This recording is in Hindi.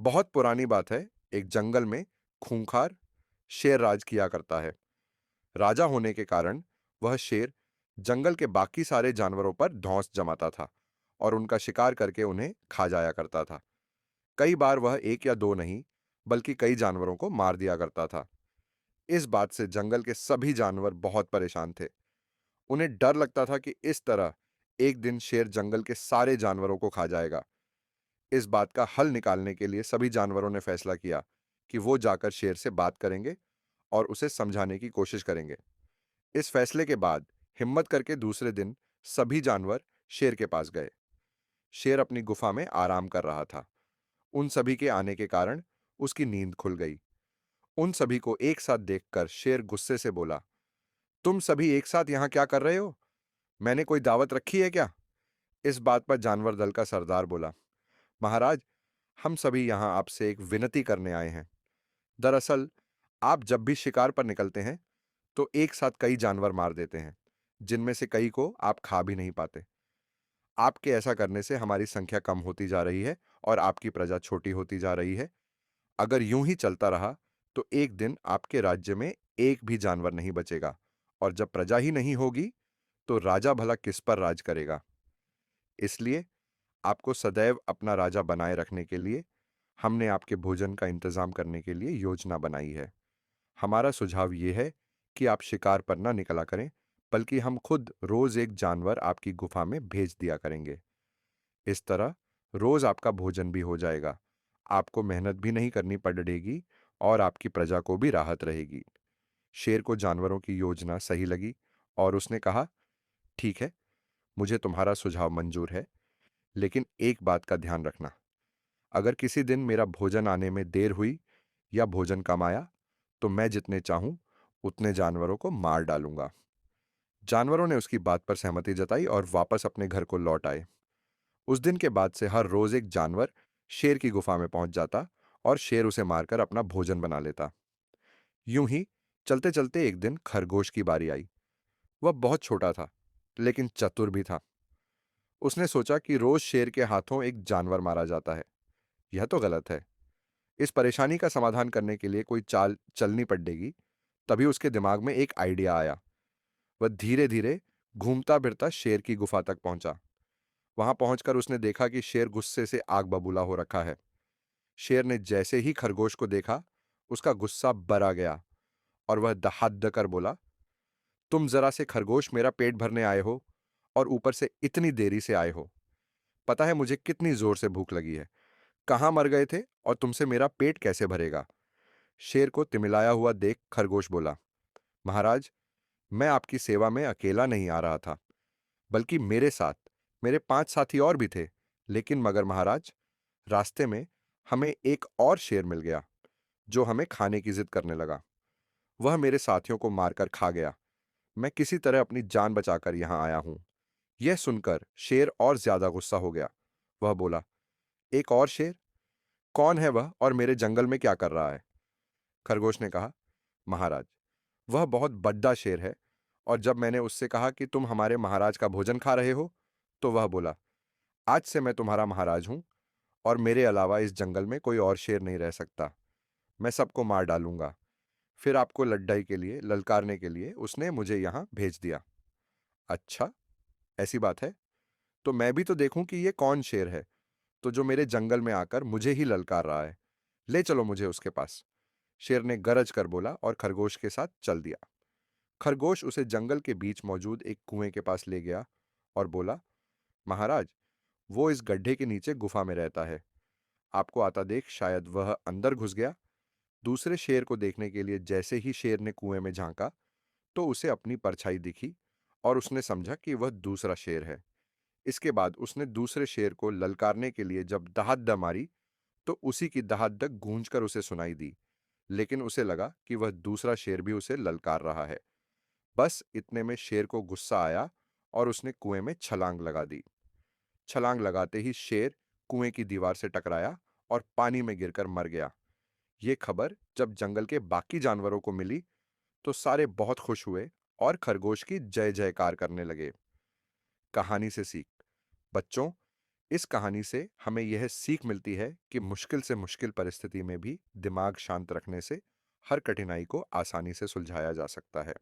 बहुत पुरानी बात है। एक जंगल में खूंखार शेर राज किया करता है। राजा होने के कारण वह शेर जंगल के बाकी सारे जानवरों पर धौंस जमाता था और उनका शिकार करके उन्हें खा जाया करता था। कई बार वह एक या दो नहीं, बल्कि कई जानवरों को मार दिया करता था। इस बात से जंगल के सभी जानवर बहुत परेशान थे। उन्हें डर लगता था कि इस तरह एक दिन शेर जंगल के सारे जानवरों को खा जाएगा। इस बात का हल निकालने के लिए सभी जानवरों ने फैसला किया कि वो जाकर शेर से बात करेंगे और उसे समझाने की कोशिश करेंगे। इस फैसले के बाद हिम्मत करके दूसरे दिन सभी जानवर शेर के पास गए। शेर अपनी गुफा में आराम कर रहा था। उन सभी के आने के कारण उसकी नींद खुल गई। उन सभी को एक साथ देखकर शेर गुस्से से बोला, तुम सभी एक साथ यहां क्या कर रहे हो? मैंने कोई दावत रखी है क्या? इस बात पर जानवर दल का सरदार बोला, महाराज, हम सभी यहां आपसे एक विनती करने आए हैं। दरअसल आप जब भी शिकार पर निकलते हैं तो एक साथ कई जानवर मार देते हैं, जिनमें से कई को आप खा भी नहीं पाते। आपके ऐसा करने से हमारी संख्या कम होती जा रही है और आपकी प्रजा छोटी होती जा रही है। अगर यूं ही चलता रहा तो एक दिन आपके राज्य में एक भी जानवर नहीं बचेगा, और जब प्रजा ही नहीं होगी तो राजा भला किस पर राज करेगा? इसलिए आपको सदैव अपना राजा बनाए रखने के लिए हमने आपके भोजन का इंतजाम करने के लिए योजना बनाई है। हमारा सुझाव ये है कि आप शिकार पर ना निकला करें, बल्कि हम खुद रोज एक जानवर आपकी गुफा में भेज दिया करेंगे। इस तरह रोज आपका भोजन भी हो जाएगा, आपको मेहनत भी नहीं करनी पड़ेगी और आपकी प्रजा को भी राहत रहेगी। शेर को जानवरों की योजना सही लगी और उसने कहा, ठीक है, मुझे तुम्हारा सुझाव मंजूर है, लेकिन एक बात का ध्यान रखना। अगर किसी दिन मेरा भोजन आने में देर हुई या भोजन कम आया तो मैं जितने चाहूं उतने जानवरों को मार डालूंगा। जानवरों ने उसकी बात पर सहमति जताई और वापस अपने घर को लौट आए। उस दिन के बाद से हर रोज एक जानवर शेर की गुफा में पहुंच जाता और शेर उसे मारकर अपना भोजन बना लेता। यूं ही चलते चलते एक दिन खरगोश की बारी आई। वह बहुत छोटा था, लेकिन चतुर भी था। उसने सोचा कि रोज शेर के हाथों एक जानवर मारा जाता है, यह तो गलत है। इस परेशानी का समाधान करने के लिए कोई चाल चलनी पड़ेगी। तभी उसके दिमाग में एक आइडिया आया। वह धीरे धीरे घूमता फिरता शेर की गुफा तक पहुंचा। वहां पहुंचकर उसने देखा कि शेर गुस्से से आग बबूला हो रखा है। शेर ने जैसे ही खरगोश को देखा, उसका गुस्सा बरा गया और वह दहाड़ कर बोला, तुम जरा से खरगोश मेरा पेट भरने आए हो और ऊपर से इतनी देरी से आए हो। पता है मुझे कितनी जोर से भूख लगी है। कहाँ मर गए थे और तुमसे मेरा पेट कैसे भरेगा? शेर को तिमिलाया हुआ देख खरगोश बोला, महाराज, मैं आपकी सेवा में अकेला नहीं आ रहा था, बल्कि मेरे साथ मेरे 5 साथी और भी थे। लेकिन मगर महाराज, रास्ते में हमें एक और शेर मिल गया, जो हमें खाने की जिद करने लगा। वह मेरे साथियों को मारकर खा गया। मैं किसी तरह अपनी जान बचाकर यहां आया हूं। यह सुनकर शेर और ज्यादा गुस्सा हो गया। वह बोला, एक और शेर? कौन है वह और मेरे जंगल में क्या कर रहा है? खरगोश ने कहा, महाराज, वह बहुत बड्डा शेर है, और जब मैंने उससे कहा कि तुम हमारे महाराज का भोजन खा रहे हो, तो वह बोला, आज से मैं तुम्हारा महाराज हूं और मेरे अलावा इस जंगल में कोई और शेर नहीं रह सकता। मैं सबको मार डालूंगा। फिर आपको लड़ाई के लिए ललकारने के लिए उसने मुझे यहां भेज दिया। अच्छा, ऐसी बात है? तो मैं भी तो देखूं कि ये कौन शेर है, तो जो मेरे जंगल में आकर मुझे ही ललकार रहा है। ले चलो मुझे उसके पास। शेर ने गरज कर बोला और खरगोश के साथ चल दिया। खरगोश उसे जंगल के बीच मौजूद एक कुएं के पास ले गया और बोला, महाराज, वो इस गड्ढे के नीचे गुफा में रहता है। आपको आता देख शायद वह अंदर घुस गया। दूसरे शेर को देखने के लिए जैसे ही शेर ने कुएं में झांका, तो उसे अपनी परछाई दिखी और उसने समझा कि वह दूसरा शेर है। इसके बाद उसने दूसरे शेर को ललकारने के लिए जब दहाड़ मारी, तो उसी की दहाड़ गूंज कर उसे सुनाई दी। लेकिन उसे लगा कि वह दूसरा शेर भी उसे ललकार रहा है। बस इतने में शेर को गुस्सा आया और उसने कुएं में छलांग लगा दी। छलांग लगाते ही शेर कुएं की दीवार से टकराया और पानी में गिरकर मर गया। ये खबर जब जंगल के बाकी जानवरों को मिली, तो सारे बहुत खुश हुए और खरगोश की जय जयकार करने लगे। कहानी से सीख, बच्चों, इस कहानी से हमें यह सीख मिलती है कि मुश्किल से मुश्किल परिस्थिति में भी दिमाग शांत रखने से हर कठिनाई को आसानी से सुलझाया जा सकता है।